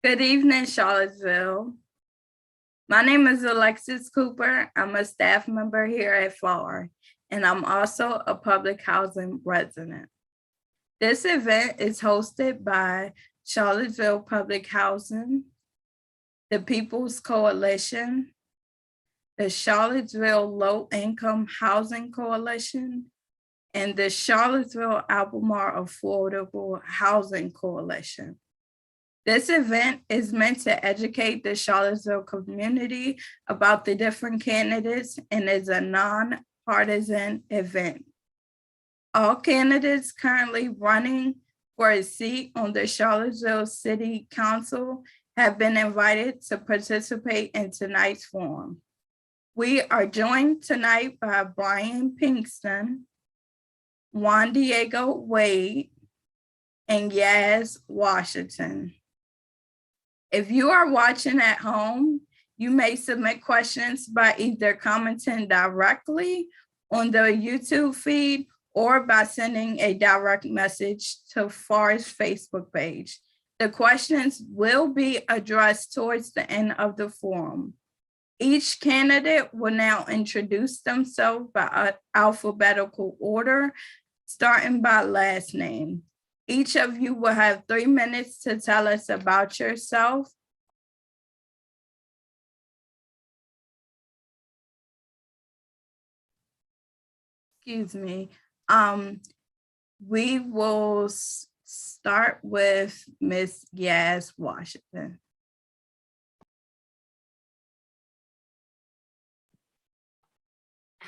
Good evening, Charlottesville. My name is Alexis Cooper. I'm a staff member here at PHAR, and I'm also a public housing resident. This event is hosted by Charlottesville Public Housing, the People's Coalition, the Charlottesville Low Income Housing Coalition, and the Charlottesville Albemarle Affordable Housing Coalition. This event is meant to educate the Charlottesville community about the different candidates and is a nonpartisan event. All candidates currently running for a seat on the Charlottesville City Council have been invited to participate in tonight's forum. We are joined tonight by Brian Pinkston, Juan Diego Wade, and Yaz Washington. If you are watching at home, you may submit questions by either commenting directly on the YouTube feed or by sending a direct message to PHAR's Facebook page. The questions will be addressed towards the end of the forum. Each candidate will now introduce themselves by alphabetical order, starting by last name. Each of you will have 3 minutes to tell us about yourself. Excuse me. We will start with Ms. Yaz Washington.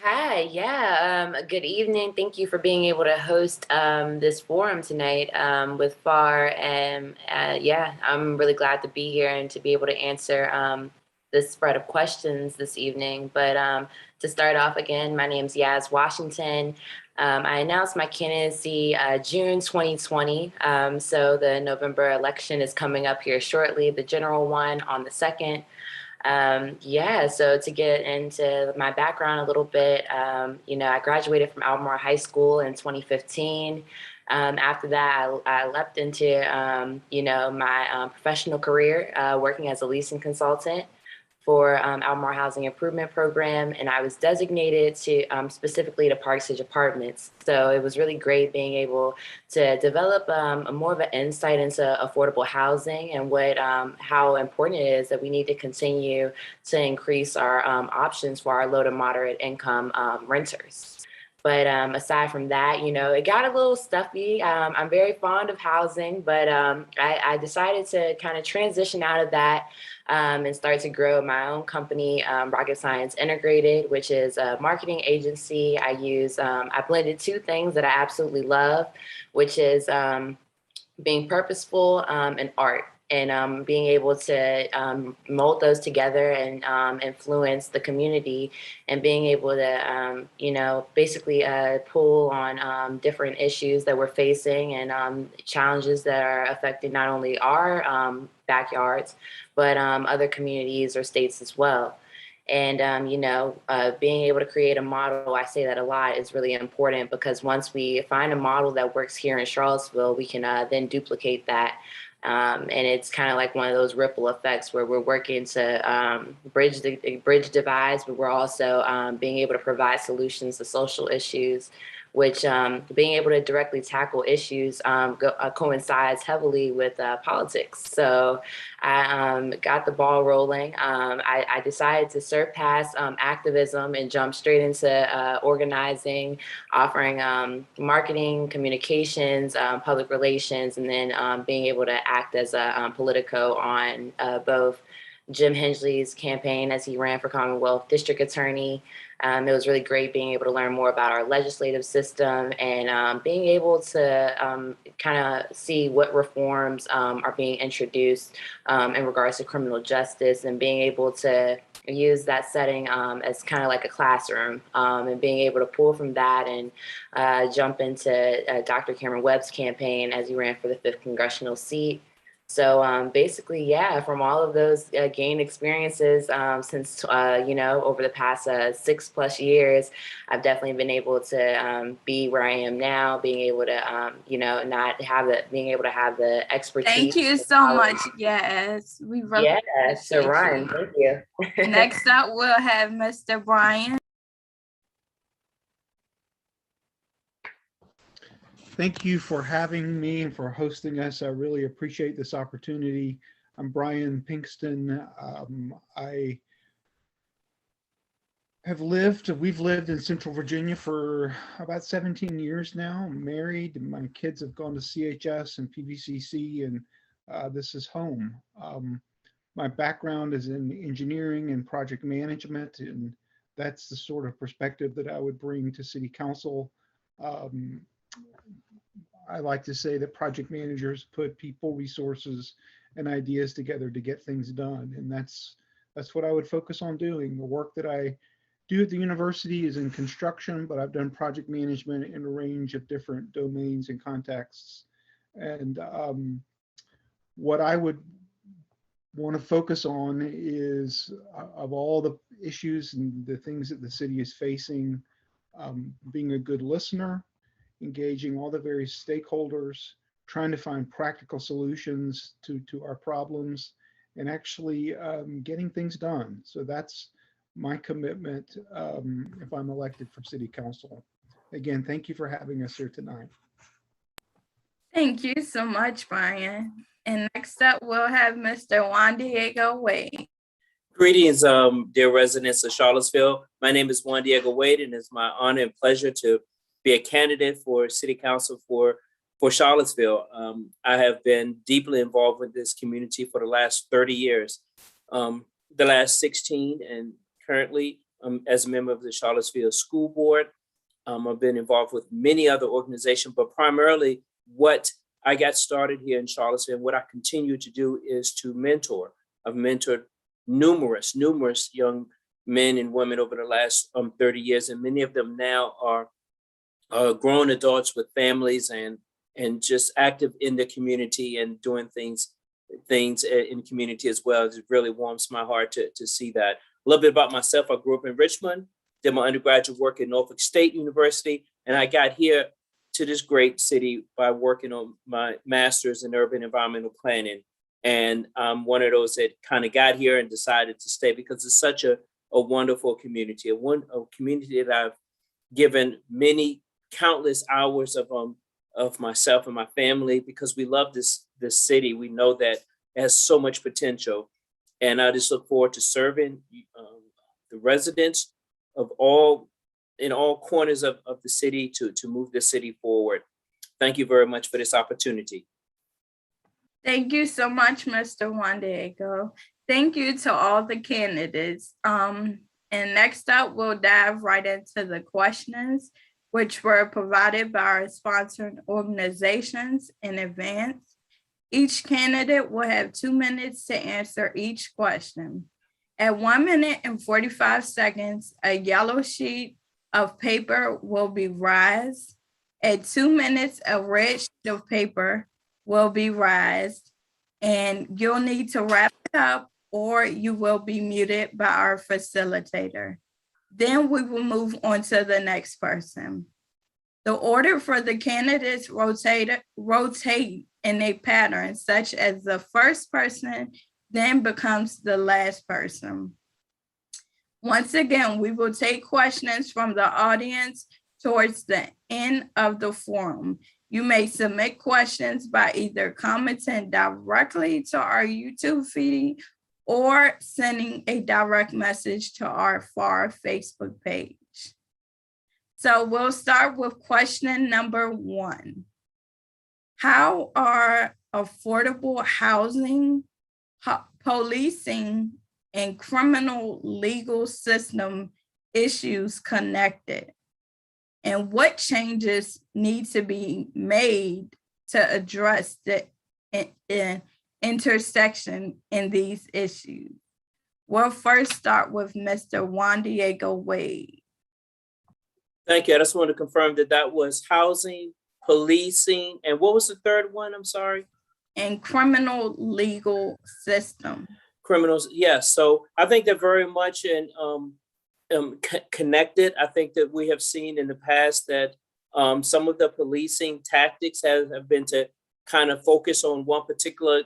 Hi, good evening. Thank you for being able to host this forum tonight with PHAR. And I'm really glad to be here and to be able to answer this spread of questions this evening. But to start off again, my name is Yaz Washington. I announced my candidacy June 2020. So the November election is coming up here shortly, the general one on the 2nd. So to get into my background a little bit, I graduated from Albemarle High School in 2015. After that, I leapt into, my professional career working as a leasing consultant for Albemarle Housing Improvement Program, and I was designated to specifically to Park Ridge Apartments. So it was really great being able to develop more of an insight into affordable housing and how important it is that we need to continue to increase our options for our low to moderate income renters. But aside from that, it got a little stuffy. I'm very fond of housing, but I decided to kind of transition out of that and start to grow my own company, Rocket Science Integrated, which is a marketing agency. I blended two things that I absolutely love, which is being purposeful and art. And being able to mold those together and influence the community, and being able to, basically pull on different issues that we're facing and challenges that are affecting not only our backyards, but other communities or states as well. And, being able to create a model, I say that a lot, is really important, because once we find a model that works here in Charlottesville, we can then duplicate that. And it's kind of like one of those ripple effects where we're working to bridge divides, but we're also being able to provide solutions to social issues, which being able to directly tackle issues coincides heavily with politics. So I got the ball rolling. I decided to surpass activism and jump straight into organizing, offering marketing, communications, public relations, and then being able to act as a politico on both Jim Hensley's campaign as he ran for Commonwealth District Attorney. It was really great being able to learn more about our legislative system and being able to kind of see what reforms are being introduced in regards to criminal justice, and being able to use that setting as kind of like a classroom, and being able to pull from that and jump into Dr. Cameron Webb's campaign as he ran for the 5th congressional seat. So basically, yeah, from all of those gained experiences since, over the past 6+ years, I've definitely been able to be where I am now, being able to, not have being able to have the expertise. Thank you so much. Yes, we really Yeah, so appreciate Ryan, you. thank you. Next up, we'll have Mr. Brian. Thank you for having me and for hosting us. I really appreciate this opportunity. I'm Brian Pinkston. We've lived in Central Virginia for about 17 years now. I'm married. My kids have gone to CHS and PVCC, and this is home. My background is in engineering and project management, and that's the sort of perspective that I would bring to City Council. I like to say that project managers put people, resources, and ideas together to get things done. And that's what I would focus on doing. The work that I do at the university is in construction, but I've done project management in a range of different domains and contexts. And what I would want to focus on is of all the issues and the things that the city is facing, being a good listener, engaging all the various stakeholders, trying to find practical solutions to our problems, and actually getting things done. So that's my commitment if I'm elected for City Council. Again, thank you for having us here tonight. Thank you so much, Brian. And next up, we'll have Mr. Juan Diego Wade. Greetings, dear residents of Charlottesville. My name is Juan Diego Wade, and it's my honor and pleasure to be a candidate for City Council for Charlottesville. I have been deeply involved with this community for the last 30 years, the last 16, and currently as a member of the Charlottesville School Board. I've been involved with many other organizations, but primarily what I got started here in Charlottesville and what I continue to do is to mentor. I've mentored numerous young men and women over the last 30 years, and many of them now are grown adults with families and just active in the community and doing things in the community as well. It really warms my heart to see that. A little bit about myself: I grew up in Richmond, did my undergraduate work at Norfolk State University, and I got here to this great city by working on my master's in urban environmental planning. And I'm one of those that kind of got here and decided to stay because it's such a wonderful community, a community that I've given many countless hours of myself and my family because we love this city. We know that it has so much potential. And I just look forward to serving the residents in all corners of the city to move the city forward. Thank you very much for this opportunity. Thank you so much, Mr. Juan Diego. Thank you to all the candidates. And next up, we'll dive right into the questions, which were provided by our sponsoring organizations in advance. Each candidate will have 2 minutes to answer each question. At 1 minute and 45 seconds, a yellow sheet of paper will be raised. At 2 minutes, a red sheet of paper will be raised, and you'll need to wrap it up or you will be muted by our facilitator. Then we will move on to the next person. The order for the candidates rotate in a pattern such as the first person then becomes the last person. Once again, we will take questions from the audience towards the end of the forum. You may submit questions by either commenting directly to our YouTube feed or sending a direct message to our PHAR Facebook page. So we'll start with question number 1. How are affordable housing, policing, and criminal legal system issues connected? And what changes need to be made to address the intersection in these issues? We'll first start with Mr. Juan Diego Wade. Thank you. I just want to confirm that was housing, policing, and what was the third one? I'm sorry. and criminal legal system? Criminals, yes. So I think they're very much connected. I think that we have seen in the past that some of the policing tactics have been to kind of focus on one particular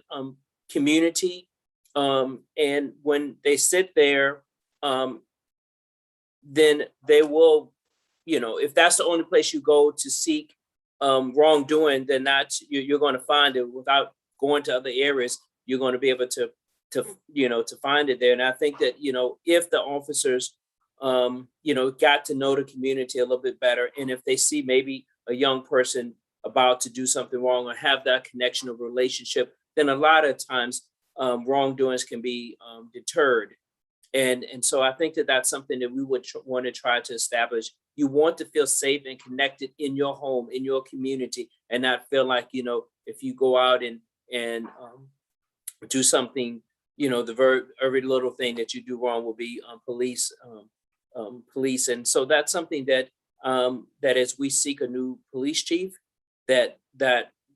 community. And when they sit there, then they will, if that's the only place you go to seek wrongdoing, then you're going to find it. Without going to other areas, you're going to be able to find it there. And I think that, if the officers, got to know the community a little bit better, and if they see maybe a young person about to do something wrong or have that connection of relationship, then a lot of times wrongdoings can be deterred. And so I think that that's something that we would want to try to establish. You want to feel safe and connected in your home, in your community, and not feel like, if you go out and do something, every little thing that you do wrong will be police. And so that's something that as we seek a new police chief, that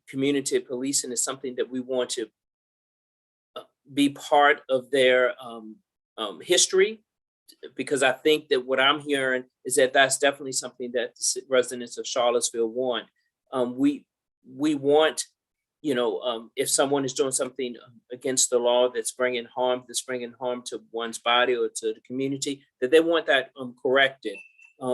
community policing is something that we want to be part of their history, because I think that what I'm hearing is that that's definitely something that the residents of Charlottesville want. We want, if someone is doing something against the law that's bringing harm to one's body or to the community, that they want that corrected,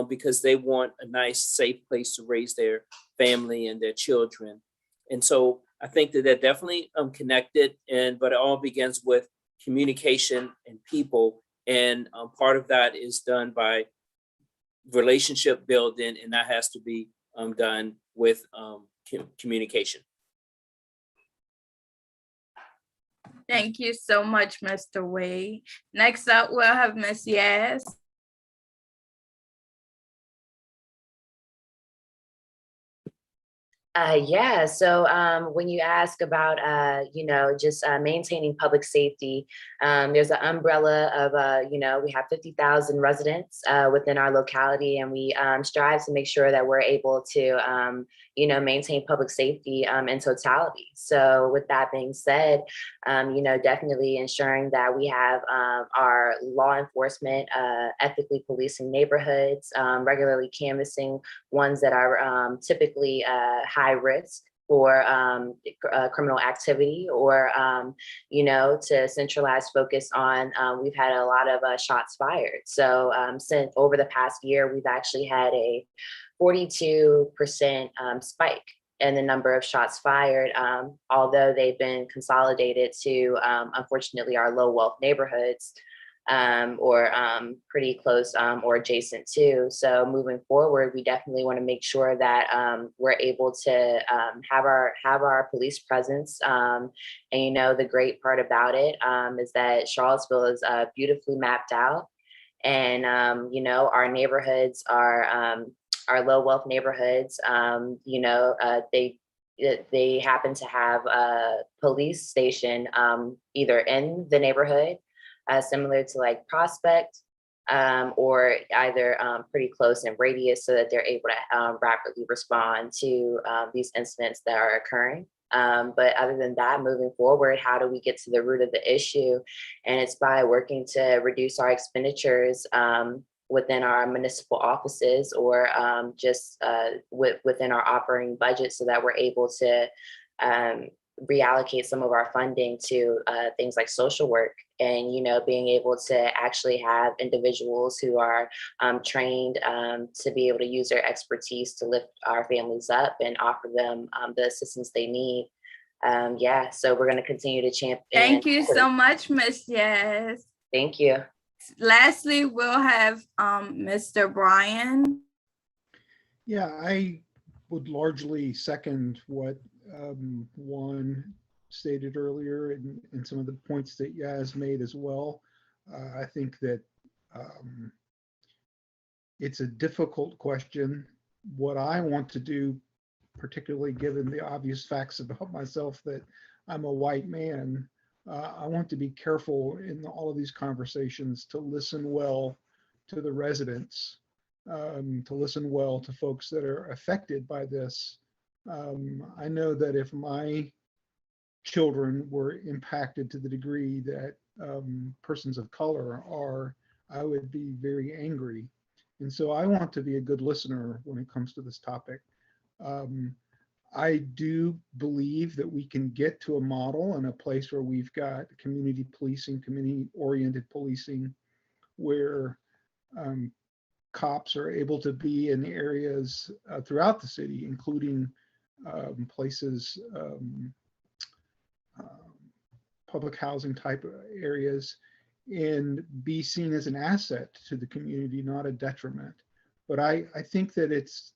because they want a nice, safe place to raise their family and their children. And so I think that they're definitely connected, but it all begins with communication and people. And part of that is done by relationship building, and that has to be done with communication. Thank you so much, Mr. Wade. Next up, we'll have Ms. Yaz. So when you ask about, just maintaining public safety, there's an umbrella of, we have 50,000 residents within our locality, and we strive to make sure that we're able to, maintain public safety in totality. So with that being said, definitely ensuring that we have our law enforcement ethically policing neighborhoods, regularly canvassing ones that are typically high risk for criminal activity, or, to centralize focus on, we've had a lot of shots fired. So since over the past year, we've actually had a 42% spike in the number of shots fired, although they've been consolidated to, unfortunately, our low wealth neighborhoods, or pretty close or adjacent to. So moving forward, we definitely want to make sure that we're able to have our police presence. And the great part about it is that Charlottesville is beautifully mapped out, and our neighborhoods are our low wealth neighborhoods. They happen to have a police station either in the neighborhood, similar to like Prospect, or either pretty close in radius, so that they're able to rapidly respond to these incidents that are occurring. But other than that, moving forward, how do we get to the root of the issue? And it's by working to reduce our expenditures within our municipal offices, or just within our operating budget, so that we're able to reallocate some of our funding to things like social work, and being able to actually have individuals who are trained to be able to use their expertise to lift our families up and offer them the assistance they need. So we're going to continue to champion. Thank you so much, Ms. Yaz. Thank you. Lastly, we'll have Mr. Brian. Yeah, I would largely second what Juan stated earlier, and some of the points that Yaz made as well. I think that it's a difficult question. What I want to do, particularly given the obvious facts about myself that I'm a white man, I want to be careful in all of these conversations to listen well to the residents, to listen well to folks that are affected by this. I know that if my children were impacted to the degree that persons of color are, I would be very angry. And so I want to be a good listener when it comes to this topic. I do believe that we can get to a model and a place where we've got community policing, community-oriented policing, where cops are able to be in areas throughout the city, including places, public housing type areas, and be seen as an asset to the community, not a detriment. But I think that it's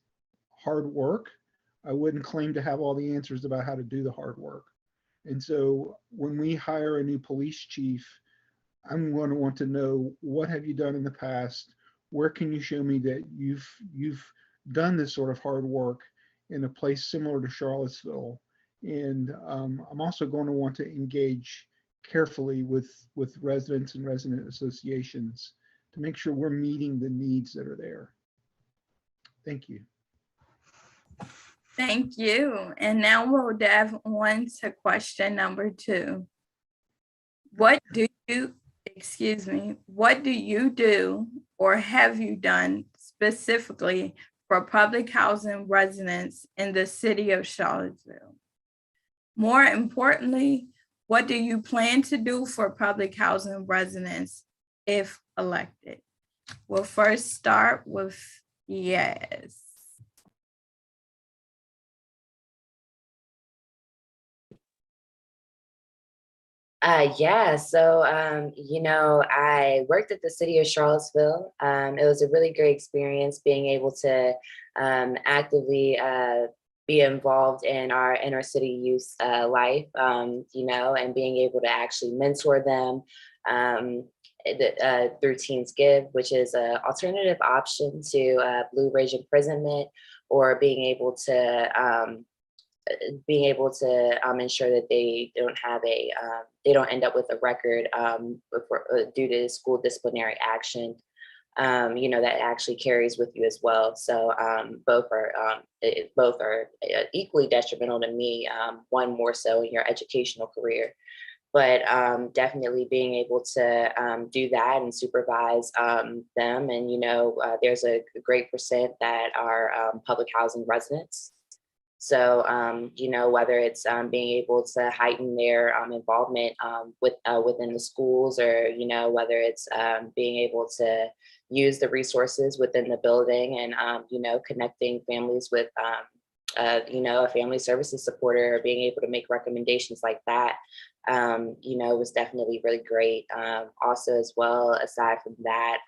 hard work. I wouldn't claim to have all the answers about how to do the hard work. And so when we hire a new police chief, I'm going to want to know, what have you done in the past? Where can you show me that you've done this sort of hard work in a place similar to Charlottesville? And I'm also going to want to engage carefully with residents and resident associations to make sure we're meeting the needs that are there. Thank you. Thank you. And now we'll dive on to question number 2. What do you do or have you done specifically for public housing residents in the city of Charlottesville? More importantly, what do you plan to do for public housing residents if elected? We'll first start with yes. Yeah, so, I worked at the city of Charlottesville. It was a really great experience being able to actively be involved in our inner city youth life, and being able to actually mentor them through Teens Give, which is an alternative option to Blue Ridge imprisonment, or being able to ensure that they don't have they don't end up with a record due to school disciplinary action, that actually carries with you as well. So both are equally detrimental to me, one more so in your educational career. But definitely being able to do that and supervise them. And, there's a great percent that are public housing residents. So, whether it's being able to heighten their involvement within the schools, or, whether it's being able to use the resources within the building, and, connecting families with, a family services supporter, or being able to make recommendations like that, was definitely really great. Also, as well, aside from that,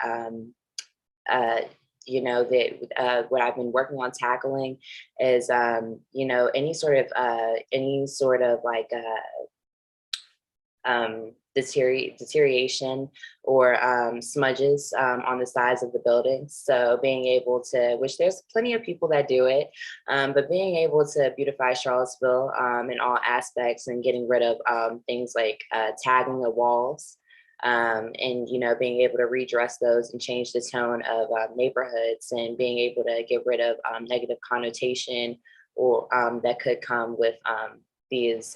what I've been working on tackling is, any sort of like deterioration or smudges on the sides of the buildings. So being able to, which there's plenty of people that do it, but being able to beautify Charlottesville in all aspects, and getting rid of things like tagging the walls. And being able to redress those and change the tone of neighborhoods, and being able to get rid of negative connotation or that could come with these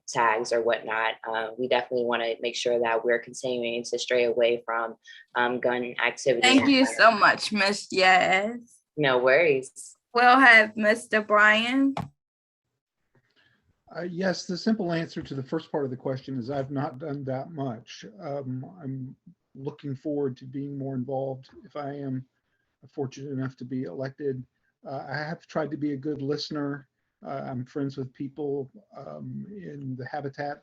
tags or whatnot. We definitely want to make sure that we're continuing to stray away from gun activity. Thank you so much, Ms. Yes. No worries. We'll have Mr. Brian. Yes, the simple answer to the first part of the question is I've not done that much. I'm looking forward to being more involved if I am fortunate enough to be elected. I have tried to be a good listener. I'm friends with people in the Habitat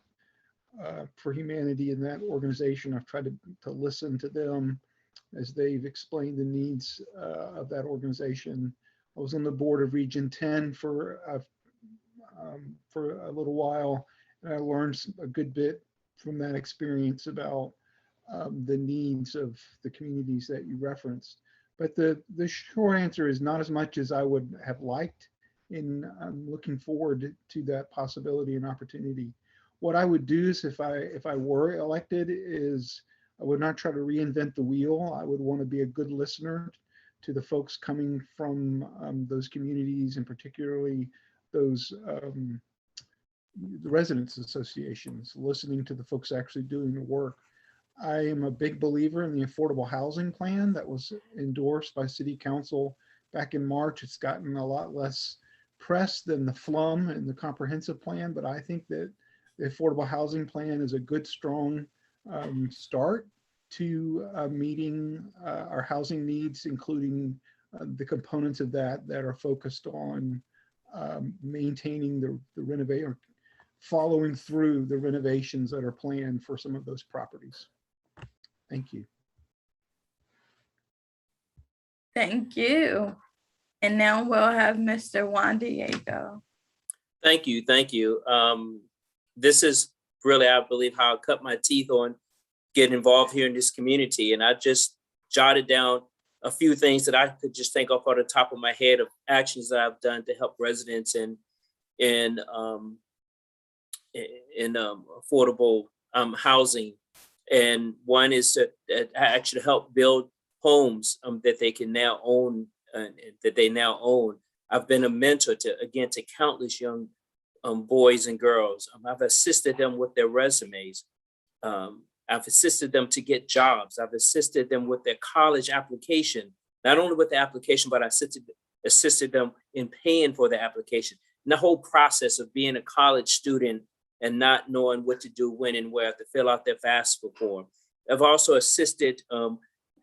for Humanity in that organization. I've tried to listen to them as they've explained the needs of that organization. I was on the board of Region 10 for a little while, and I learned a good bit from that experience about the needs of the communities that you referenced. But the short answer is not as much as I would have liked, and I'm looking forward to that possibility and opportunity. What I would do is, if I were elected, is I would not try to reinvent the wheel. I would want to be a good listener to the folks coming from those communities, and particularly those the residents associations, listening to the folks actually doing the work. I am a big believer in the affordable housing plan that was endorsed by City Council back in March. It's gotten a lot less press than the FLUM and the comprehensive plan, but I think that the affordable housing plan is a good, strong start to meeting our housing needs, including the components of that that are focused on maintaining the renovation, following through the renovations that are planned for some of those properties. Thank you. Thank you. And now we'll have Mr. Juan Diego. Thank you. Thank you. This is really, I believe, how I cut my teeth on getting involved here in this community. And I just jotted down a few things that I could just think off on the top of my head of actions that I've done to help residents in affordable housing. And one is to actually help build homes that they can now own, that they now own. I've been a mentor to countless young boys and girls. I've assisted them with their resumes. I've assisted them to get jobs. I've assisted them with their college application, not only with the application, but I assisted them in paying for the application. And the whole process of being a college student and not knowing what to do, when and where, to fill out their FAFSA form. I've also assisted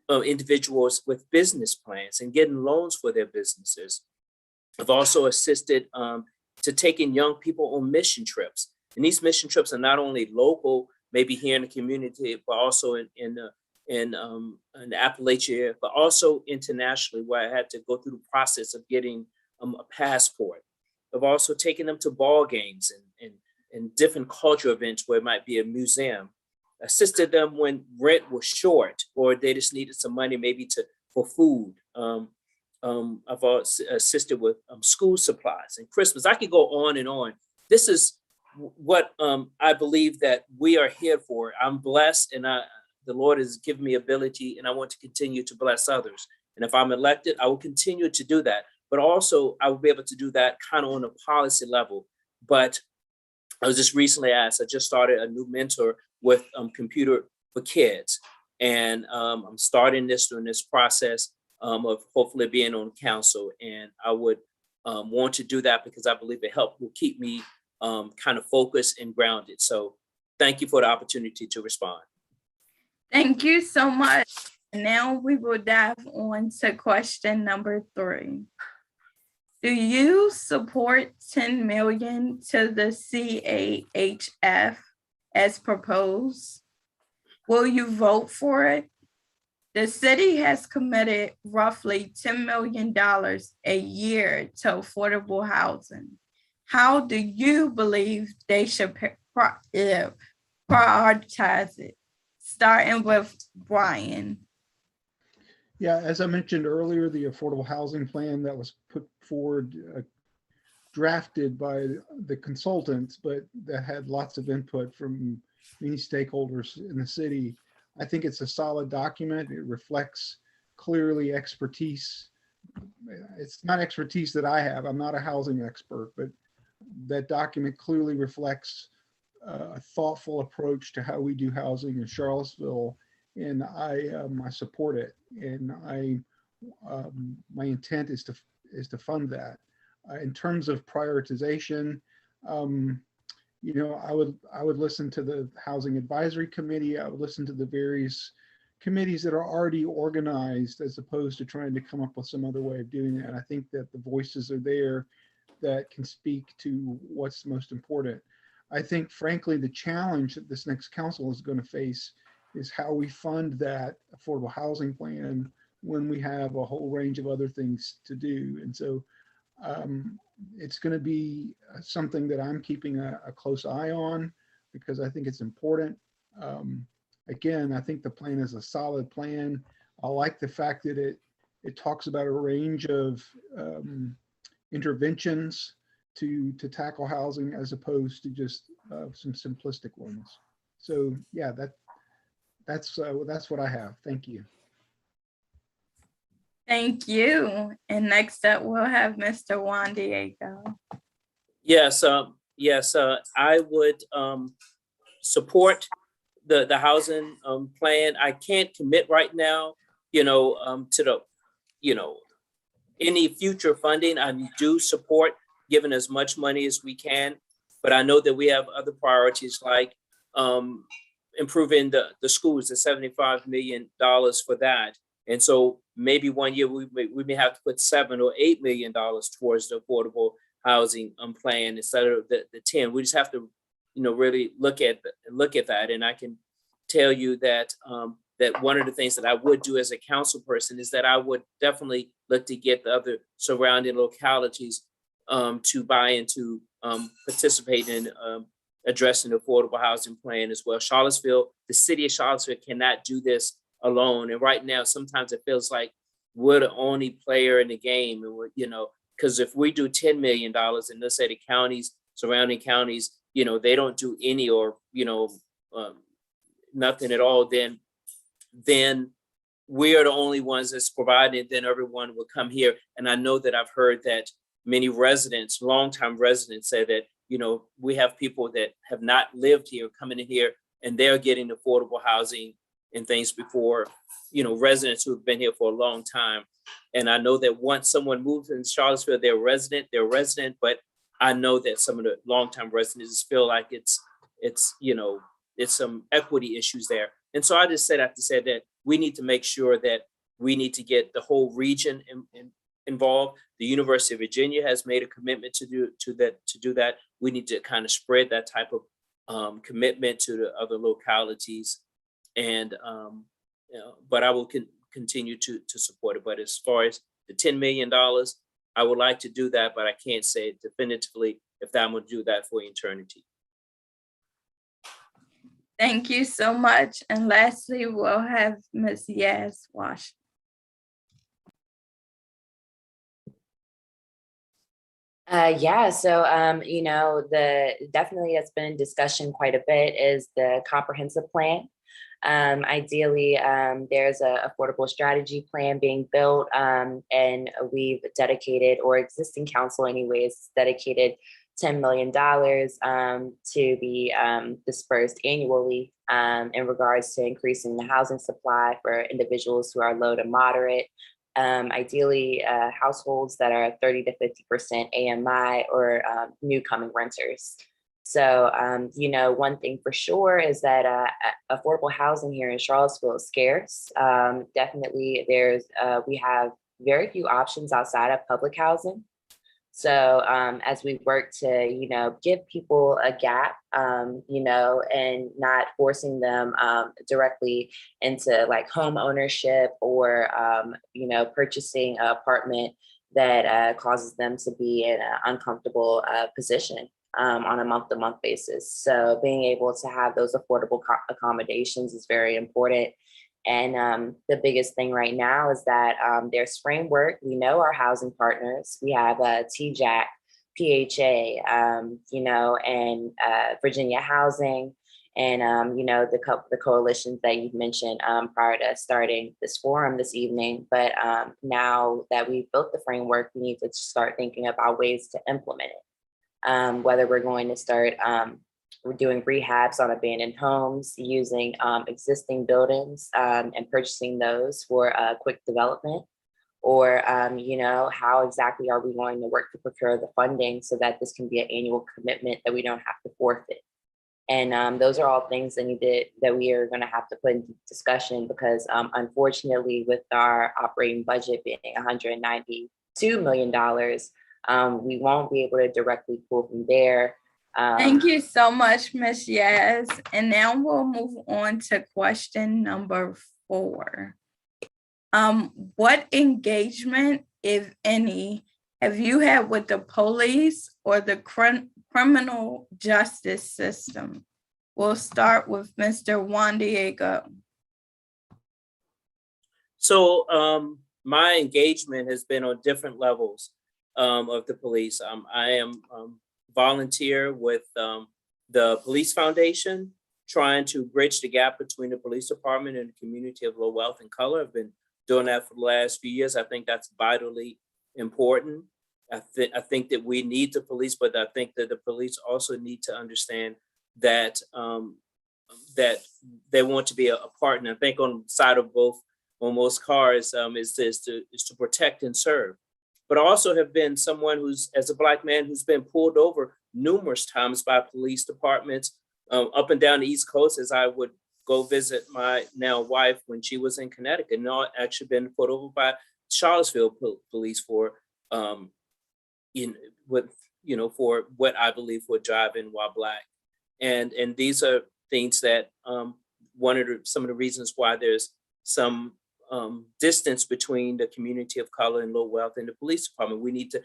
individuals with business plans and getting loans for their businesses. I've also assisted to taking young people on mission trips. And these mission trips are not only local, maybe here in the community, but also in Appalachia, but also internationally, where I had to go through the process of getting a passport. I've also taken them to ball games and different cultural events where it might be a museum. Assisted them when rent was short or they just needed some money maybe for food. I've also assisted with school supplies and Christmas. I could go on and on. This is what I believe that we are here for. I'm blessed, and the Lord has given me ability, and I want to continue to bless others. And if I'm elected, I will continue to do that. But also, I will be able to do that kind of on a policy level. But I was just recently asked, I just started a new mentor with Computer for Kids. And I'm starting this during this process of hopefully being on council. And I would want to do that because I believe it will keep me kind of focused and grounded. So thank you for the opportunity to respond. Thank you so much. And now we will dive on to question number 3. Do you support 10 million to the CAHF as proposed? Will you vote for it? The city has committed roughly $10 million a year to affordable housing. How do you believe they should prioritize it? Starting with Brian. Yeah, as I mentioned earlier, the affordable housing plan that was put forward, drafted by the consultants, but that had lots of input from many stakeholders in the city. I think it's a solid document. It reflects clearly expertise. It's not expertise that I have. I'm not a housing expert, but that document clearly reflects a thoughtful approach to how we do housing in Charlottesville, and I support it. And my intent is to fund that. In terms of prioritization, you know, I would listen to the Housing Advisory Committee. I would listen to the various committees that are already organized, as opposed to trying to come up with some other way of doing that. I think that the voices are there that can speak to what's most important. I think, frankly, the challenge that this next council is going to face is how we fund that affordable housing plan when we have a whole range of other things to do. And so it's going to be something that I'm keeping a close eye on, because I think it's important. Again, I think the plan is a solid plan. I like the fact that it talks about a range of interventions to tackle housing, as opposed to just some simplistic ones. So yeah, that's what I have. Thank you. Thank you. And next up, we'll have Mr. Juan Diego. Yes, Yes, I would support the housing plan. I can't commit right now, to the, you know, any future funding. I do support giving as much money as we can, but I know that we have other priorities like improving the schools, the $75 million for that. And so maybe one year we may have to put $7 or $8 million towards the affordable housing plan instead of the 10. We just have to, really look at that. And I can tell you that that one of the things that I would do as a council person is that I would definitely look to get the other surrounding localities to buy into participate in addressing the affordable housing plan as well. Charlottesville, the city of Charlottesville cannot do this alone. And right now, sometimes it feels like we're the only player in the game. And because if we do $10 million and let's say the counties, surrounding counties, they don't do any or, nothing at all, then we are the only ones that's providing, then everyone will come here. And I know that I've heard that many residents, longtime residents say that, we have people that have not lived here coming in here and they're getting affordable housing and things before, residents who've been here for a long time. And I know that once someone moves in Charlottesville, they're resident, but I know that some of the longtime residents feel like it's some equity issues there. And so I just said, I have to say that we need to make sure that we need to get the whole region involved. The University of Virginia has made a commitment to do that. We need to kind of spread that type of commitment to the other localities. And, but I will continue to support it. But as far as the $10 million, I would like to do that, but I can't say definitively if I'm going to do that for eternity. Thank you so much. And lastly, we'll have Ms. Yaz Washington. So definitely that's been in discussion quite a bit is the comprehensive plan. Ideally, there's a affordable strategy plan being built, and we've dedicated, or existing council anyways, dedicated $10 million to be dispersed annually in regards to increasing the housing supply for individuals who are low to moderate. Ideally, households that are 30 to 50% AMI or new coming renters. So, one thing for sure is that affordable housing here in Charlottesville is scarce. Definitely, we have very few options outside of public housing. So as we work to, give people a gap, and not forcing them directly into like home ownership or, purchasing an apartment that causes them to be in an uncomfortable position on a month-to-month basis. So being able to have those affordable accommodations is very important. And the biggest thing right now is that there's framework. We know our housing partners. We have TJAC, PHA, and Virginia Housing, and the coalitions that you've mentioned prior to starting this forum this evening. But now that we've built the framework, we need to start thinking about ways to implement it. Whether we're going to start we're doing rehabs on abandoned homes, using existing buildings and purchasing those for quick development, or how exactly are we going to work to procure the funding so that this can be an annual commitment that we don't have to forfeit. And those are all things that we are going to have to put into discussion, because unfortunately, with our operating budget being $192 million, we won't be able to directly pull from there. Thank you so much, Ms. Yaz. And now we'll move on to question number 4. What engagement, if any, have you had with the police or the criminal justice system? We'll start with Mr. Juan Diego. So my engagement has been on different levels of the police. I am volunteer with the Police Foundation, trying to bridge the gap between the police department and the community of low wealth and color. I've been doing that for the last few years. I think that's vitally important. I think that we need the police, but I think that the police also need to understand that that they want to be a partner. I think on the side of both, on most cars, is to protect and serve. But I also have been someone who's, as a Black man, who's been pulled over numerous times by police departments up and down the East Coast as I would go visit my now wife when she was in Connecticut. And I actually been pulled over by Charlottesville police for for what I believe were driving while Black. And these are things that some of the reasons why there's some distance between the community of color and low wealth and the police department. We need to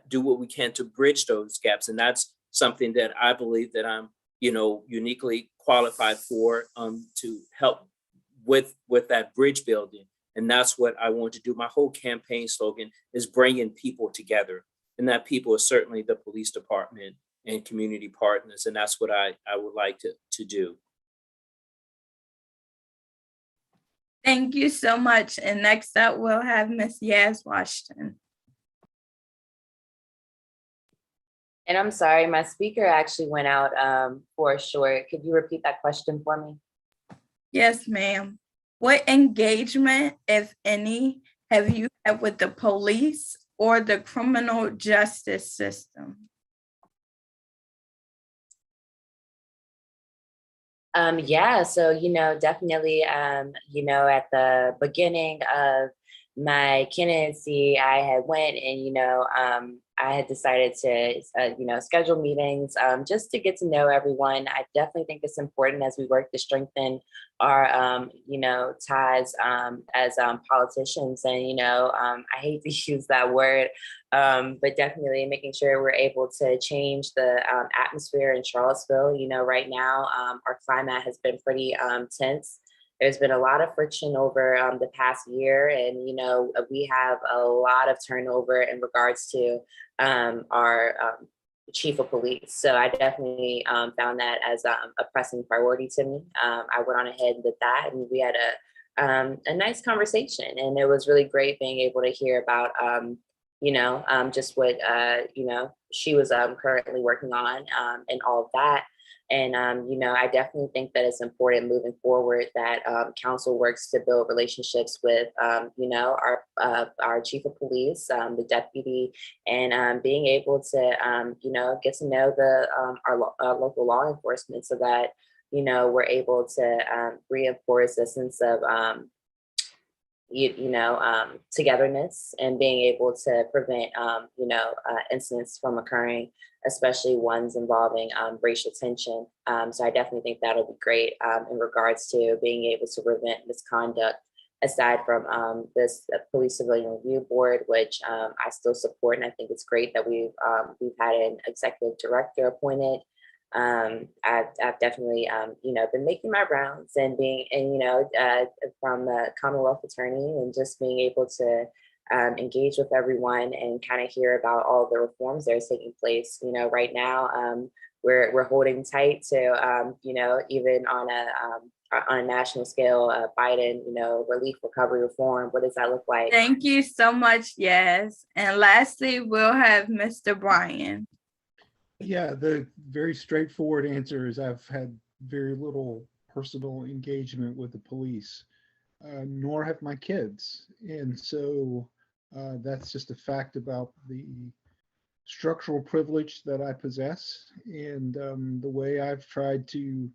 do what we can to bridge those gaps. And that's something that I believe that I'm, uniquely qualified for to help with that bridge building. And that's what I want to do. My whole campaign slogan is bringing people together. And that people are certainly the police department and community partners. And that's what I would like to do. Thank you so much. And next up, we'll have Ms. Yaz Washington. And I'm sorry, my speaker actually went out for a short. Could you repeat that question for me? Yes, ma'am. What engagement, if any, have you had with the police or the criminal justice system? Yeah, so, definitely, at the beginning of my candidacy, I had went and, I had decided to, schedule meetings just to get to know everyone. I definitely think it's important as we work to strengthen our, ties as politicians. And, I hate to use that word, but definitely making sure we're able to change the atmosphere in Charlottesville. Right now, our climate has been pretty tense. There's been a lot of friction over the past year, and we have a lot of turnover in regards to our chief of police. So I definitely found that as a pressing priority to me. I went on ahead and did that, and we had a nice conversation, and it was really great being able to hear about just what she was currently working on and all of that. And, I definitely think that it's important moving forward that council works to build relationships with, our chief of police, the deputy, and being able to, get to know our local law enforcement so that, we're able to reinforce a sense of, togetherness and being able to prevent, incidents from occurring, especially ones involving racial tension. So I definitely think that'll be great in regards to being able to prevent misconduct, aside from this Police Civilian Review Board, which I still support. And I think it's great that we've had an executive director appointed. I've definitely, been making my rounds and being, from the Commonwealth Attorney, and just being able to engage with everyone and kind of hear about all the reforms that are taking place. Right now, we're holding tight to, even on a national scale, Biden, relief, recovery, reform. What does that look like? Thank you so much, yes. And lastly, we'll have Mr. Brian. Yeah, the very straightforward answer is I've had very little personal engagement with the police, nor have my kids. And so that's just a fact about the structural privilege that I possess, and the way I've tried to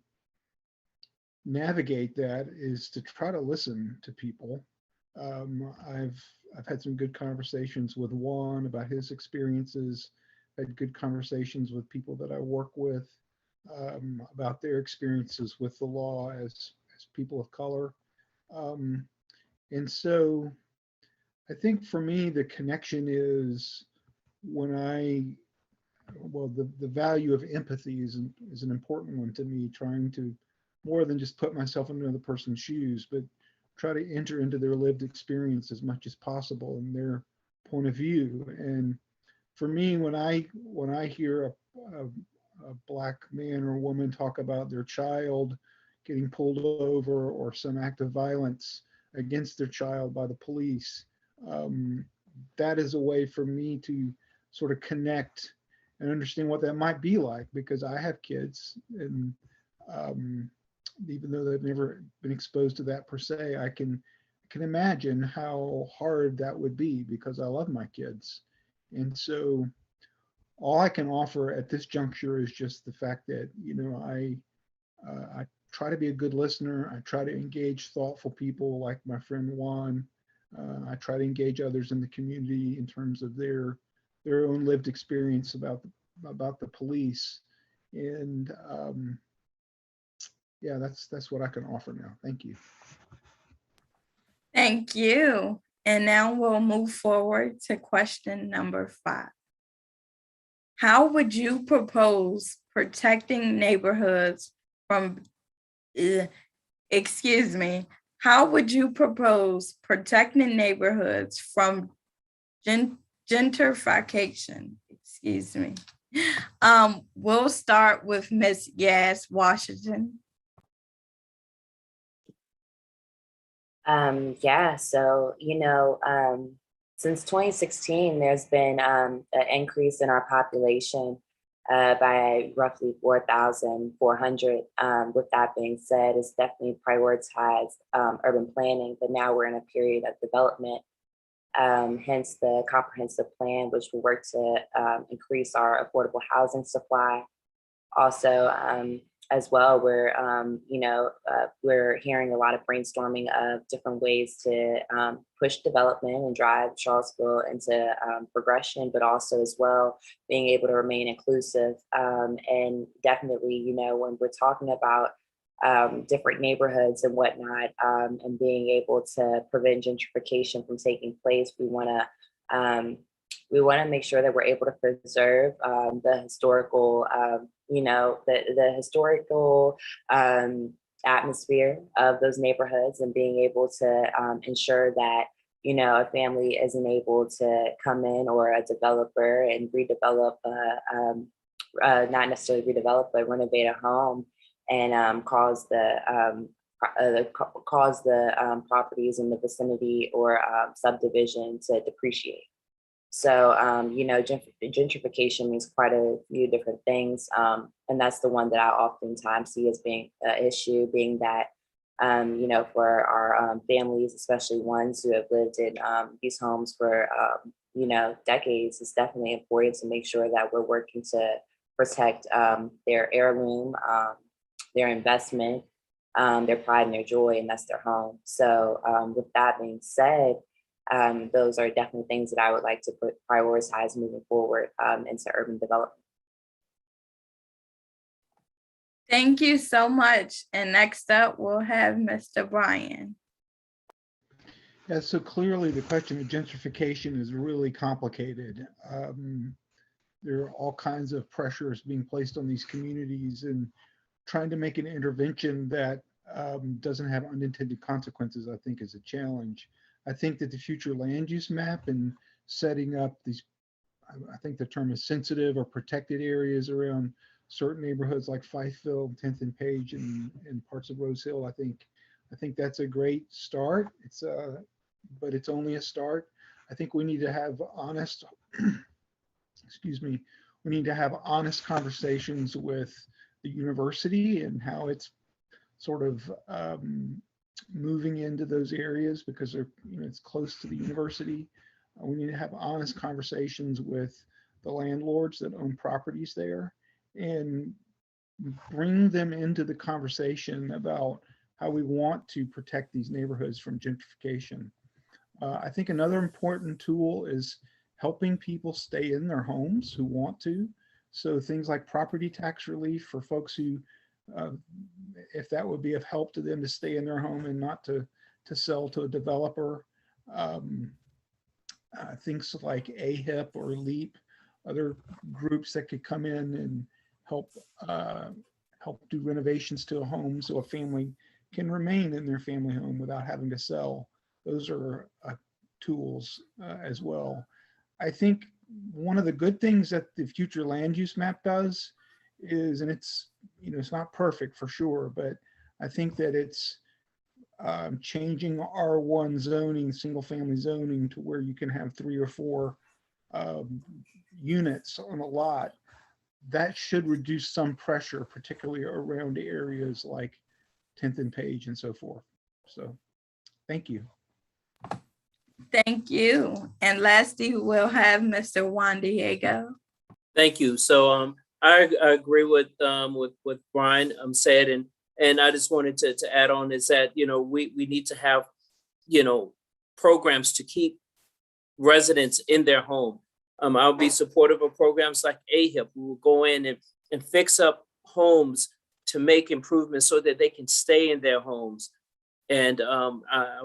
navigate that is to try to listen to people. I've had some good conversations with Juan about his experiences, had good conversations with people that I work with about their experiences with the law as people of color. And so I think for me, the connection is the value of empathy is an important one to me, trying to more than just put myself in another person's shoes, but try to enter into their lived experience as much as possible and their point of view. And for me, when I hear a Black man or woman talk about their child getting pulled over or some act of violence against their child by the police, that is a way for me to sort of connect and understand what that might be like, because I have kids, and even though they've never been exposed to that per se, I can imagine how hard that would be, because I love my kids. And so all I can offer at this juncture is just the fact that, I try to be a good listener. I try to engage thoughtful people like my friend Juan. I try to engage others in the community in terms of their own lived experience about the police. And yeah, that's what I can offer now. Thank you. Thank you. And now we'll move forward to question number 5. How would you propose protecting neighborhoods from, how would you propose protecting neighborhoods from gentrification? We'll start with Ms. Yas Washington. Yeah, so, since 2016, there's been an increase in our population by roughly 4,400. With that being said, it's definitely prioritized urban planning, but now we're in a period of development. Hence the comprehensive plan, which will work to increase our affordable housing supply. Also, as well, we're hearing a lot of brainstorming of different ways to push development and drive Charlottesville into progression, but also as well being able to remain inclusive. And definitely, when we're talking about different neighborhoods and whatnot, and being able to prevent gentrification from taking place, we want to make sure that we're able to preserve the historical, the historical atmosphere of those neighborhoods, and being able to ensure that, a family isn't able to come in, or a developer, and redevelop, not necessarily redevelop, but renovate a home, and cause the properties in the vicinity or subdivision to depreciate. So, gentrification means quite a few different things. And that's the one that I oftentimes see as being an issue, being that, for our families, especially ones who have lived in these homes for, decades, it's definitely important to make sure that we're working to protect their heirloom, their investment, their pride and their joy, and that's their home. So with that being said, those are definitely things that I would like to prioritize moving forward into urban development. Thank you so much. And next up, we'll have Mr. Brian. Yeah, so clearly the question of gentrification is really complicated. There are all kinds of pressures being placed on these communities, and trying to make an intervention that doesn't have unintended consequences, I think, is a challenge. I think that the future land use map and setting up these, I think the term is sensitive or protected areas around certain neighborhoods like Fifeville, 10th and Page, and parts of Rose Hill, I think that's a great start. But it's only a start. I think we need to have honest, we need to have honest conversations with the university and how it's sort of moving into those areas, because they're, it's close to the university. We need to have honest conversations with the landlords that own properties there, and bring them into the conversation about how we want to protect these neighborhoods from gentrification. I think another important tool is helping people stay in their homes who want to. So things like property tax relief for folks who, if that would be of help to them to stay in their home and not to sell to a developer. Things like AHIP or LEAP, other groups that could come in and help do renovations to a home so a family can remain in their family home without having to sell. Those are tools as well. I think one of the good things that the future land use map does is, and it's, it's not perfect for sure, but I think that it's changing R1 zoning, single family zoning, to where you can have 3 or 4 units on a lot, that should reduce some pressure, particularly around areas like 10th and Page and so forth. So thank you. Thank you. And lastly, we'll have Mr. Juan Diego. Thank you. So I agree with what Brian said, and I just wanted to add on is that, you know, we need to have, you know, programs to keep residents in their home. I'll be supportive of programs like AHIP, who will go in and fix up homes to make improvements so that they can stay in their homes. And I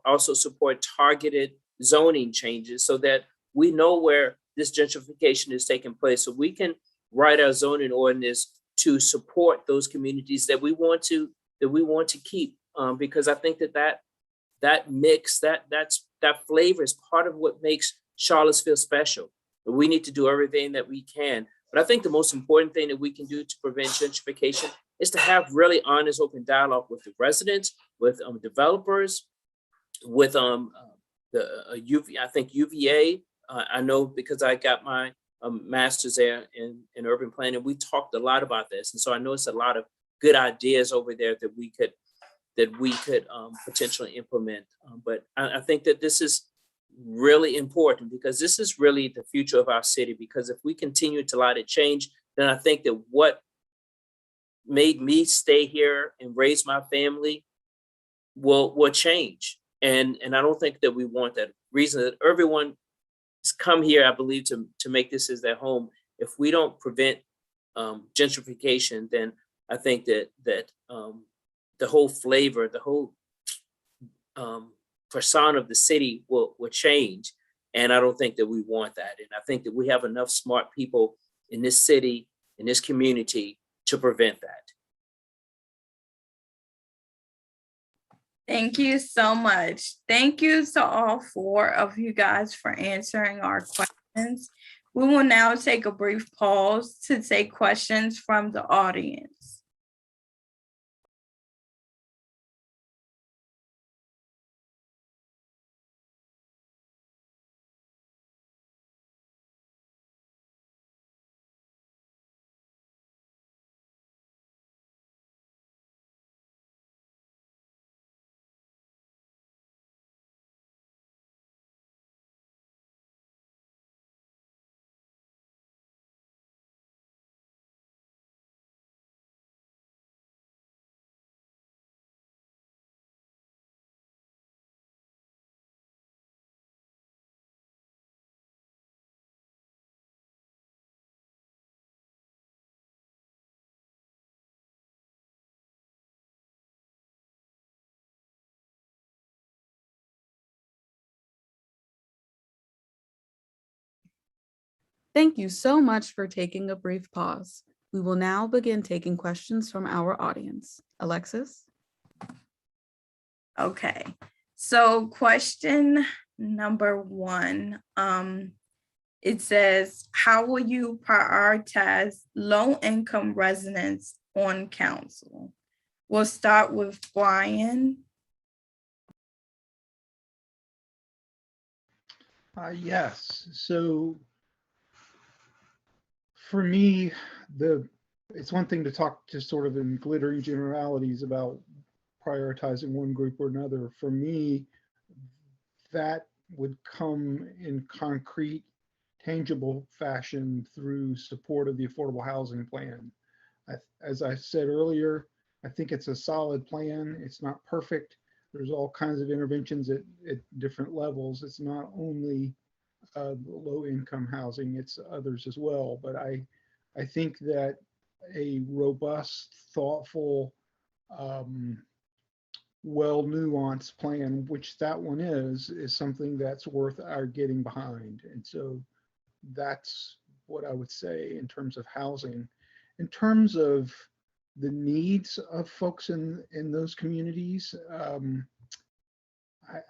also support targeted zoning changes so that we know where this gentrification is taking place, so we can write our zoning ordinance to support those communities that we want to keep. Because I think that mix, that flavor is part of what makes Charlottesville special. We need to do everything that we can. But I think the most important thing that we can do to prevent gentrification is to have really honest, open dialogue with the residents, with developers, with I think UVA. I know because I got my master's there in urban planning. We talked a lot about this, and so I know it's a lot of good ideas over there that we could potentially implement. But I think that this is really important because this is really the future of our city. Because if we continue to allow it change, then I think that what made me stay here and raise my family will change. And I don't think that we want that. Reason that everyone has come here, I believe, to make this as their home. If we don't prevent gentrification, then I think that the whole flavor, the whole persona of the city will change. And I don't think that we want that. And I think that we have enough smart people in this city, in this community, to prevent that. Thank you so much. Thank you to all four of you guys for answering our questions. We will now take a brief pause to take questions from the audience. Thank you so much for taking a brief pause. We will now begin taking questions from our audience. Alexis? Okay, so question number one, it says, how will you prioritize low-income residents on council? We'll start with Brian. Yes. So for me, it's one thing to talk to sort of in glittering generalities about prioritizing one group or another. For me, that would come in concrete, tangible fashion through support of the affordable housing plan. As I said earlier, I think it's a solid plan. It's not perfect. There's all kinds of interventions at different levels. It's not only low-income housing, it's others as well. But I think that a robust, thoughtful, well-nuanced plan, which that one is something that's worth our getting behind. And so that's what I would say in terms of housing. In terms of the needs of folks in those communities,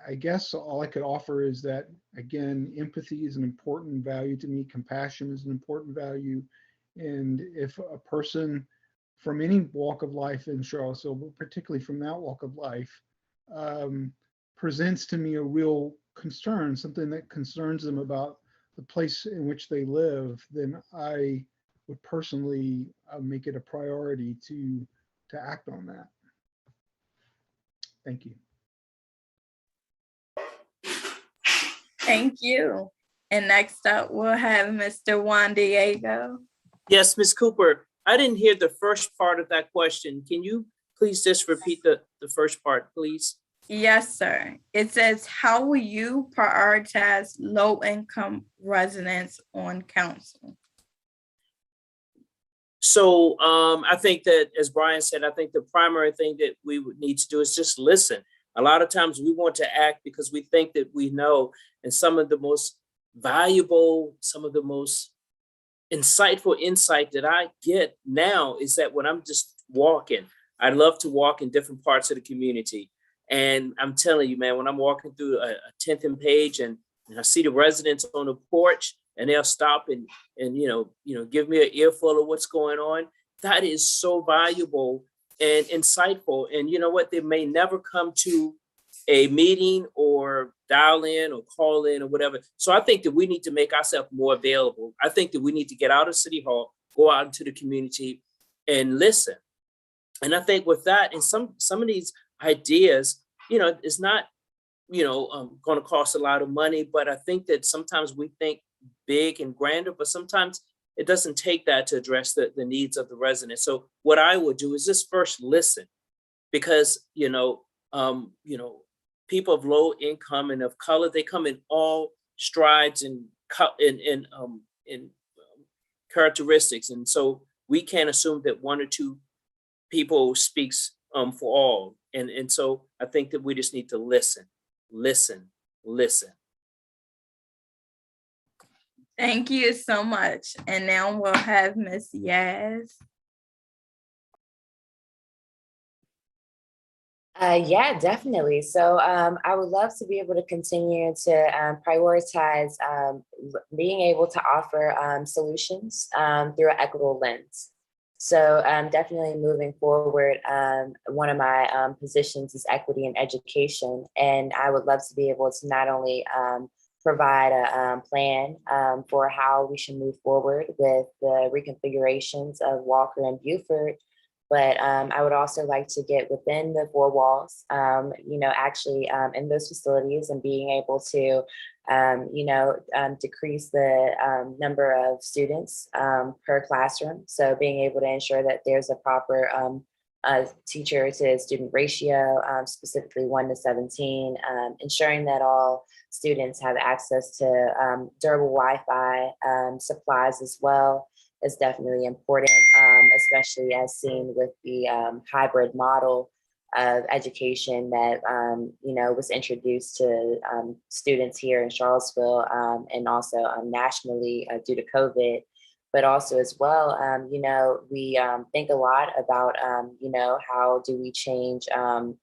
I guess all I could offer is that, again, empathy is an important value to me. Compassion is an important value. And if a person from any walk of life in Charlottesville, but particularly from that walk of life, presents to me a real concern, something that concerns them about the place in which they live, then I would personally make it a priority to act on that. Thank you. Thank you. And next up, we'll have Mr. Juan Diego. Yes, Ms. Cooper, I didn't hear the first part of that question. Can you please just repeat the first part, please? Yes, sir. It says, how will you prioritize low-income residents on council? So I think that, as Brian said, I think the primary thing that we would need to do is just listen. A lot of times we want to act because we think that we know, and some of the most valuable, some of the most insightful insight that I get now is that when I'm just walking, I love to walk in different parts of the community. And I'm telling you, man, when I'm walking through a 10th and Page and I see the residents on the porch and they'll stop and give me an earful of what's going on, that is so valuable and insightful. And you know what? They may never come to a meeting or dial in or call in or whatever. So I think that we need to make ourselves more available. I think that we need to get out of City Hall, go out into the community and listen. And I think with that, and some of these ideas, it's not, going to cost a lot of money, but I think that sometimes we think big and grander, but sometimes it doesn't take that to address the needs of the residents. So what I would do is just first listen, because, people of low income and of color, they come in all strides and characteristics. And so we can't assume that one or two people speaks for all. And so I think that we just need to listen. Thank you so much. And now we'll have Ms. Yaz. Yeah, definitely. So I would love to be able to continue to prioritize being able to offer solutions through an equitable lens. So definitely moving forward, one of my positions is equity in education. And I would love to be able to not only provide a plan for how we should move forward with the reconfigurations of Walker and Buford, but I would also like to get within the four walls, actually in those facilities and being able to, decrease the number of students per classroom. So being able to ensure that there's a proper teacher to student ratio, specifically 1:17, ensuring that all students have access to durable Wi-Fi supplies as well is definitely important, especially as seen with the hybrid model of education that was introduced to students here in Charlottesville and also nationally due to COVID. But also as well, we think a lot about, how do we change, and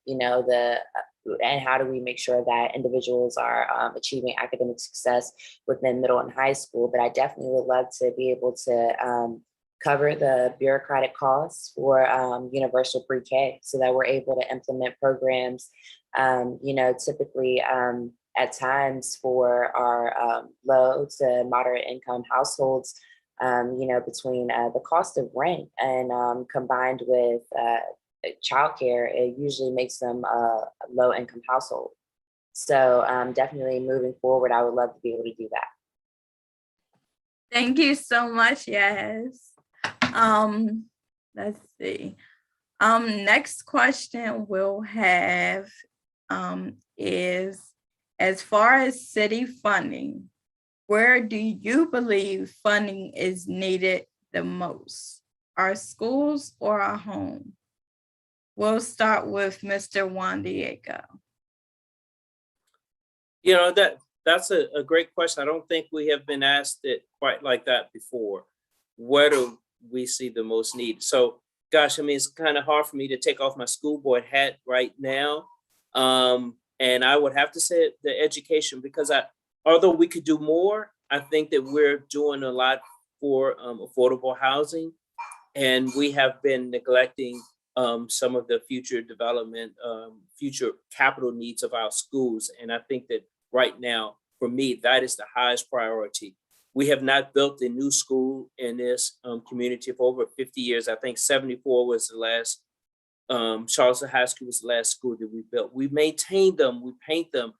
how do we make sure that individuals are achieving academic success within middle and high school. But I definitely would love to be able to cover the bureaucratic costs for universal pre-K so that we're able to implement programs, typically at times for our low to moderate income households, between the cost of rent and combined with childcare, it usually makes them a low income household. So definitely moving forward, I would love to be able to do that. Thank you so much, yes. Let's see. Next question we'll have is, as far as city funding, where do you believe funding is needed the most? Our schools or our home? We'll start with Mr. Juan Diego. That's a great question. I don't think we have been asked it quite like that before. Where do we see the most need? So, gosh, it's kind of hard for me to take off my school board hat right now. And I would have to say the education, because although we could do more, I think that we're doing a lot for affordable housing, and we have been neglecting some of the future development, future capital needs of our schools. And I think that right now, for me, that is the highest priority. We have not built a new school in this community for over 50 years. I think 74 was the last, Charleston High School was the last school that we built. We maintain them, we paint them,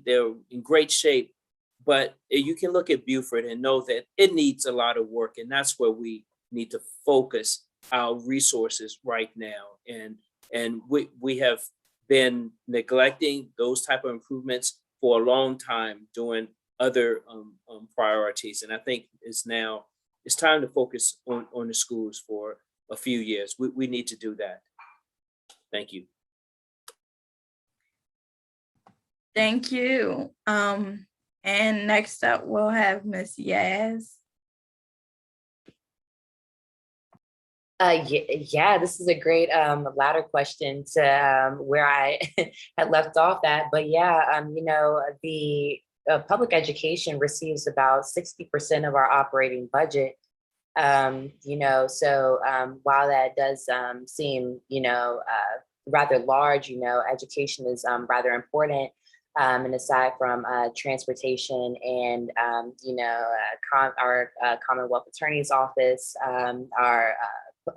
they're in great shape. But you can look at Beaufort and know that it needs a lot of work, and that's where we need to focus our resources right now. And we have been neglecting those type of improvements for a long time, doing other priorities. And I think it's time to focus on the schools for a few years. We need to do that. Thank you. Thank you. And next up, we'll have Ms. Yaz. Yeah, this is a great ladder question to where I had left off at. But yeah, the public education receives about 60% of our operating budget. So while that does seem, rather large, education is rather important. And aside from transportation and, our Commonwealth Attorney's Office,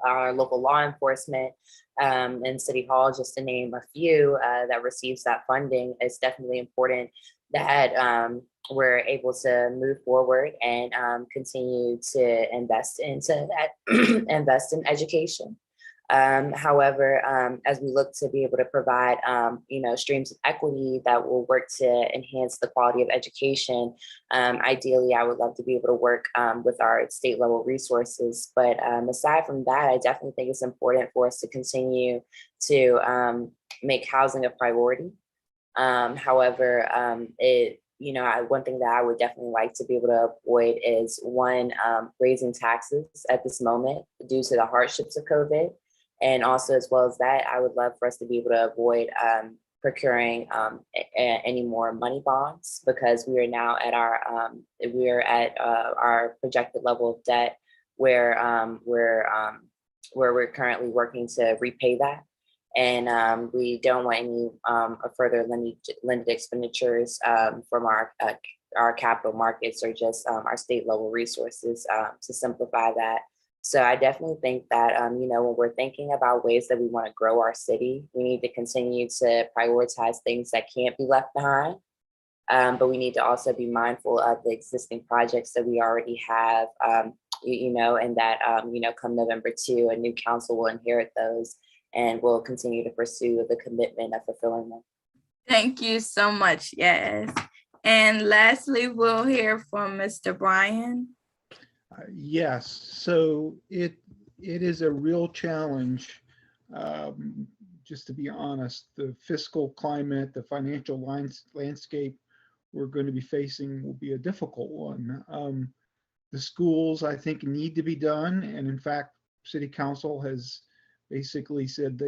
our local law enforcement and City Hall, just to name a few that receives that funding, it's definitely important that we're able to move forward and continue to invest in education. However, as we look to be able to provide, streams of equity that will work to enhance the quality of education, ideally, I would love to be able to work with our state level resources. But aside from that, I definitely think it's important for us to continue to make housing a priority. However, one thing that I would definitely like to be able to avoid is raising taxes at this moment due to the hardships of COVID. And also, as well as that, I would love for us to be able to avoid procuring any more money bonds, because we are now at our projected level of debt where we're currently working to repay that. And we don't want any further limited expenditures from our capital markets or just our state level resources to simplify that. So I definitely think that, when we're thinking about ways that we want to grow our city, we need to continue to prioritize things that can't be left behind. But we need to also be mindful of the existing projects that we already have, and that, come November 2, a new council will inherit those and we'll continue to pursue the commitment of fulfilling them. Thank you so much, yes. And lastly, we'll hear from Mr. Bryan. Yes, so it is a real challenge, just to be honest. The fiscal climate, the financial landscape we're going to be facing will be a difficult one. The schools, I think, need to be done, and in fact, City Council has basically said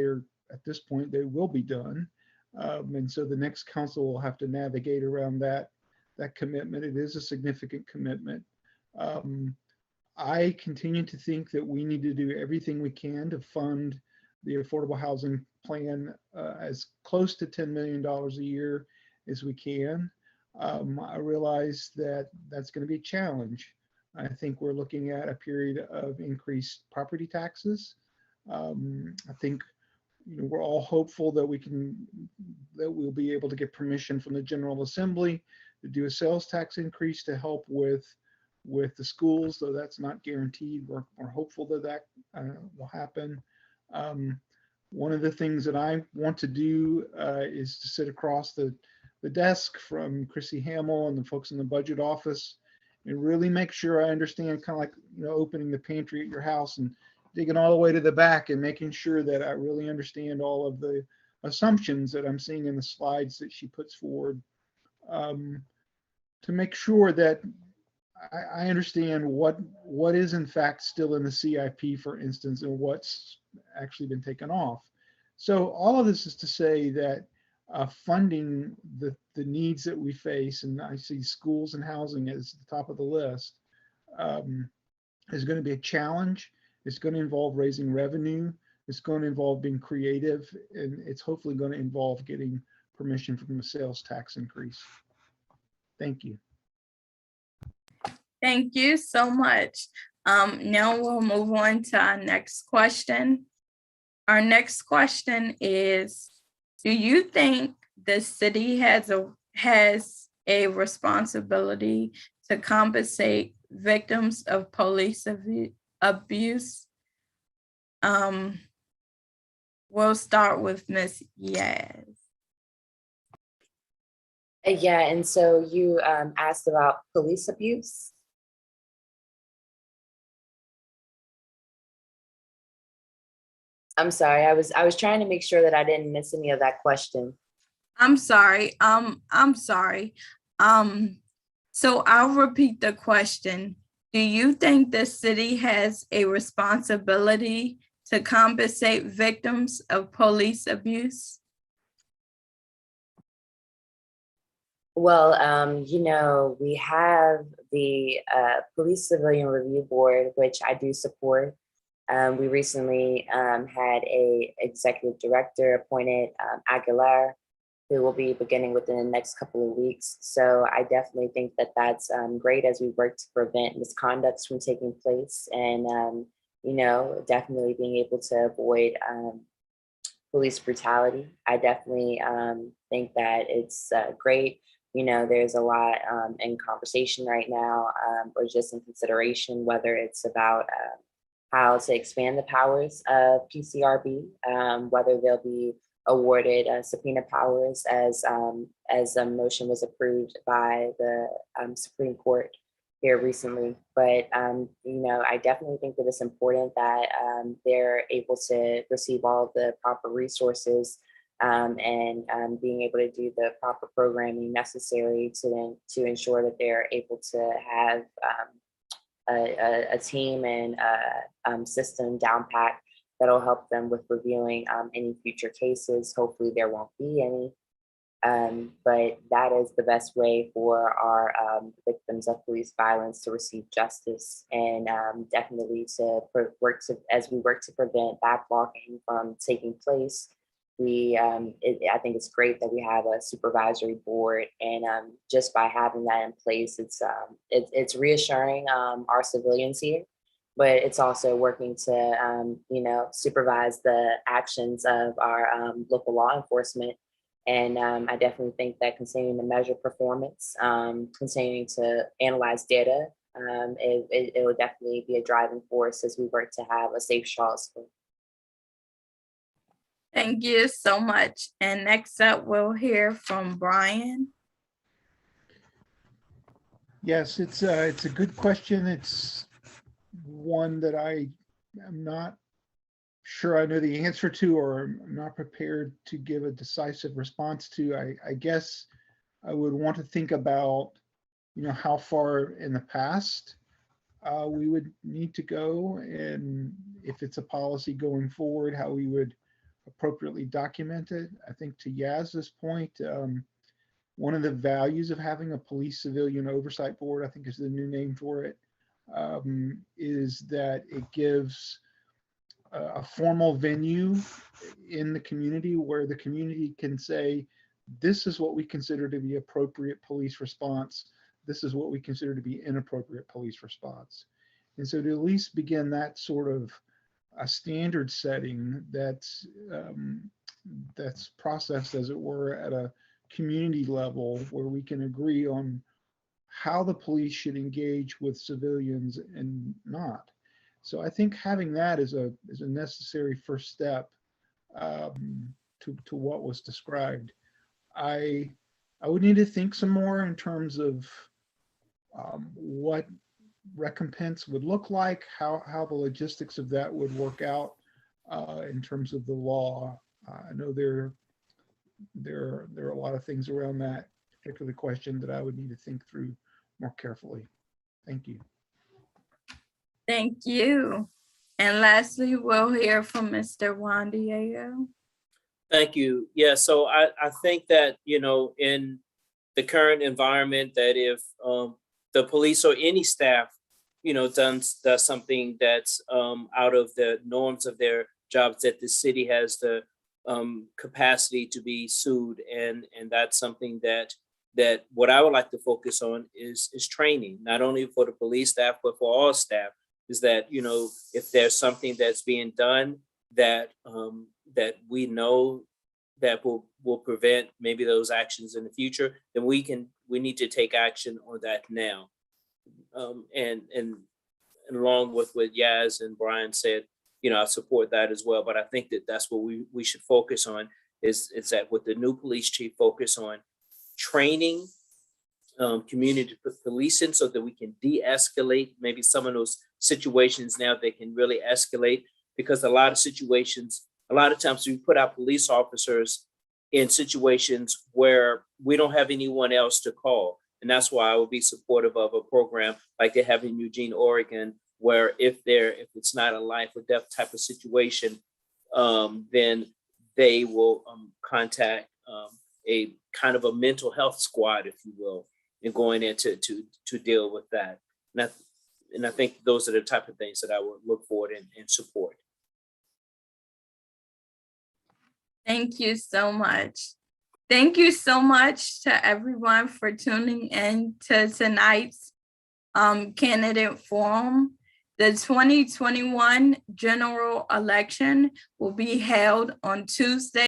at this point they will be done, and so the next council will have to navigate around that commitment. It is a significant commitment. I continue to think that we need to do everything we can to fund the affordable housing plan as close to $10 million a year as we can. I realize that that's going to be a challenge. I think we're looking at a period of increased property taxes. I think we're all hopeful that we'll be able to get permission from the General Assembly to do a sales tax increase to help with the schools, though that's not guaranteed. We're hopeful that will happen. One of the things that I want to do is to sit across the desk from Chrissy Hamill and the folks in the budget office and really make sure I understand, kind of like opening the pantry at your house and digging all the way to the back and making sure that I really understand all of the assumptions that I'm seeing in the slides that she puts forward, to make sure that I understand what is in fact still in the CIP, for instance, and what's actually been taken off. So all of this is to say that funding the needs that we face, and I see schools and housing as the top of the list, is going to be a challenge. It's going to involve raising revenue. It's going to involve being creative, and it's hopefully going to involve getting permission from a sales tax increase. Thank you. Thank you so much. Now we'll move on to our next question. Our next question is, do you think the city has a responsibility to compensate victims of police abuse? We'll start with Ms. Yaz. Yeah, and so you asked about police abuse. I'm sorry, I was trying to make sure that I didn't miss any of that question. I'm sorry. So I'll repeat the question. Do you think the city has a responsibility to compensate victims of police abuse? Well, you know, we have the Police Civilian Review Board, which I do support. We recently had a executive director appointed, Aguilar, who will be beginning within the next couple of weeks. So I definitely think that that's great as we work to prevent misconducts from taking place, and you know, definitely being able to avoid police brutality. I definitely think that it's great. You know, there's a lot in conversation right now, or just in consideration, whether it's about how to expand the powers of PCRB, whether they'll be awarded subpoena powers as a motion was approved by the Supreme Court here recently. But you know, I definitely think that it's important that they're able to receive all of the proper resources and being able to do the proper programming necessary to ensure that they're able to have a team and system down pat that'll help them with reviewing any future cases. Hopefully there won't be any, but that is the best way for our victims of police violence to receive justice, and definitely to as we work to prevent backlogging from taking place. I think it's great that we have a supervisory board, and just by having that in place, it's reassuring our civilians here, but it's also working to you know, supervise the actions of our local law enforcement. And I definitely think that continuing to measure performance, continuing to analyze data, it will definitely be a driving force as we work to have a safe Charlottesville. Thank you so much. And next up, we'll hear from Brian. Yes, it's a good question. It's one that I am not sure I know the answer to, or I'm not prepared to give a decisive response to. I guess I would want to think about, you know, how far in the past we would need to go, and if it's a policy going forward, how we would appropriately document it. I think to Yaz's point, one of the values of having a police civilian oversight board, I think is the new name for it, is that it gives a formal venue in the community where the community can say, this is what we consider to be appropriate police response. This is what we consider to be inappropriate police response. And so to at least begin that sort of a standard setting that's processed, as it were, at a community level where we can agree on how the police should engage with civilians and not. So I think having that is a necessary first step to what was described. I would need to think some more in terms of what recompense would look like, how the logistics of that would work out in terms of the law. I know there are a lot of things around that particular question that I would need to think through more carefully. Thank you. Thank you. And lastly, we'll hear from Mr. Juan Diego. Thank you. Yeah, so I think that, you know, in the current environment, that if the police or any staff, you know, does something that's out of the norms of their jobs, that the city has the capacity to be sued, and that's something that, that what I would like to focus on is training, not only for the police staff, but for all staff, is that, you know, if there's something that's being done that that we know that will prevent maybe those actions in the future, then we need to take action on that now. And along with what Yaz and Brian said, you know, I support that as well. But I think that that's what we should focus on is that with the new police chief, focus on training, community policing, so that we can de-escalate maybe some of those situations now that can really escalate. Because a lot of times we put our police officers in situations where we don't have anyone else to call. And that's why I would be supportive of a program like they have in Eugene, Oregon, where if it's not a life or death type of situation, then they will contact a kind of a mental health squad, if you will, and going in to deal with that. And I think those are the type of things that I would look forward and support. Thank you so much. Thank you so much to everyone for tuning in to tonight's candidate forum. The 2021 general election will be held on Tuesday,